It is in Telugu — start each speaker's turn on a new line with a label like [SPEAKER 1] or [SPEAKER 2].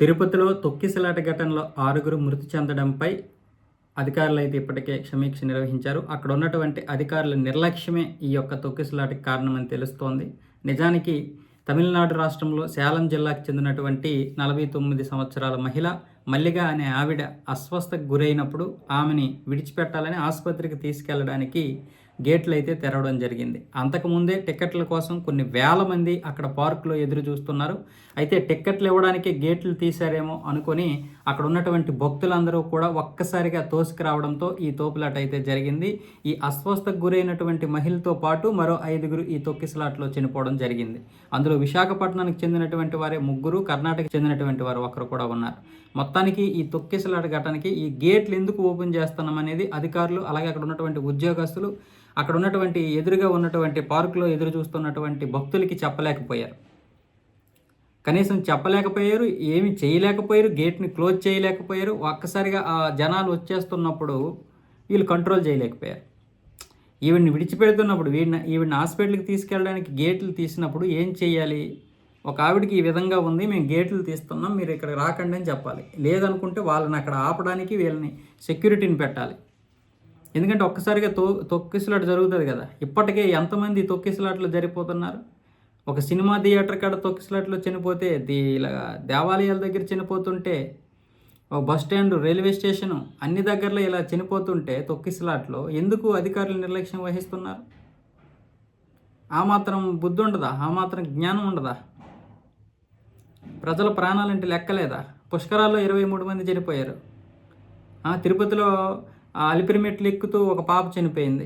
[SPEAKER 1] తిరుపతిలో తొక్కిసలాట ఘటనలో 6 మృతి చెందడంపై అధికారులైతే ఇప్పటికే సమీక్ష నిర్వహించారు. అక్కడ ఉన్నటువంటి అధికారుల నిర్లక్ష్యమే ఈ యొక్క తొక్కిసలాటకి కారణమని తెలుస్తోంది. నిజానికి తమిళనాడు రాష్ట్రంలో సేలం జిల్లాకు చెందినటువంటి 49 సంవత్సరాల మహిళ మల్లిక అనే ఆవిడ అస్వస్థకు గురైనప్పుడు ఆమెని విడిచిపెట్టాలని ఆసుపత్రికి తీసుకెళ్లడానికి గేట్లు అయితే తెరవడం జరిగింది. అంతకుముందే టిక్కెట్ల కోసం కొన్ని వేల మంది అక్కడ పార్కులో ఎదురు చూస్తున్నారు. అయితే టిక్కెట్లు ఇవ్వడానికి గేట్లు తీశారేమో అనుకొని అక్కడ ఉన్నటువంటి భక్తులందరూ కూడా ఒక్కసారిగా తోసుకురావడంతో ఈ తోపులాట అయితే జరిగింది. ఈ అస్వస్థకు గురైనటువంటి మహిళతో పాటు మరో 5 ఈ తొక్కిసలాట్లో చనిపోవడం జరిగింది. అందులో విశాఖపట్నానికి చెందినటువంటి వారే 3, కర్ణాటకకు చెందినటువంటి వారు ఒకరు కూడా ఉన్నారు. మొత్తానికి ఈ తొక్కిసలాట ఘటనకి ఈ గేట్లు ఎందుకు ఓపెన్ చేస్తున్నాం అనేది అధికారులు, అలాగే అక్కడ ఉన్నటువంటి ఉద్యోగస్తులు, అక్కడ ఉన్నటువంటి ఎదురుగా ఉన్నటువంటి పార్కులో ఎదురు చూస్తున్నటువంటి భక్తులకి చెప్పలేకపోయారు. కనీసం చెప్పలేకపోయారు, ఏమి చేయలేకపోయారు, గేట్ని క్లోజ్ చేయలేకపోయారు. ఒక్కసారిగా ఆ జనాలు వచ్చేస్తున్నప్పుడు వీళ్ళు కంట్రోల్ చేయలేకపోయారు. ఈవిడ్ని విడిచిపెడుతున్నప్పుడు ఈవిడ్ని హాస్పిటల్కి తీసుకెళ్ళడానికి గేట్లు తీసినప్పుడు ఏం చేయాలి? ఒక ఆవిడకి ఈ విధంగా ఉంది, మేము గేట్లు తీస్తున్నాం, మీరు ఇక్కడ రాకండి అని చెప్పాలి. లేదనుకుంటే వాళ్ళని అక్కడ ఆపడానికి వీళ్ళని సెక్యూరిటీని పెట్టాలి. ఎందుకంటే ఒక్కసారిగా తొక్కిసలాట జరుగుతుంది కదా. ఇప్పటికే ఎంతమంది తొక్కిసలాట్లు జరిగిపోతున్నారు. ఒక సినిమా థియేటర్ కాడ తొక్కిసలాట్లో చనిపోతే, దేవాలయాల దగ్గర చనిపోతుంటే, ఒక బస్ స్టాండ్, రైల్వే స్టేషను అన్ని దగ్గరలో ఇలా చనిపోతుంటే తొక్కిసలాట్లో ఎందుకు అధికారులు నిర్లక్ష్యం వహిస్తున్నారు? ఆ మాత్రం బుద్ధి ఉండదా? ఆ మాత్రం జ్ఞానం ఉండదా? ప్రజల ప్రాణాలంటే లెక్కలేదా? పుష్కరాల్లో 23 మంది చనిపోయారు. తిరుపతిలో అలిపిరి మెట్లు ఎక్కుతూ ఒక పాప చనిపోయింది.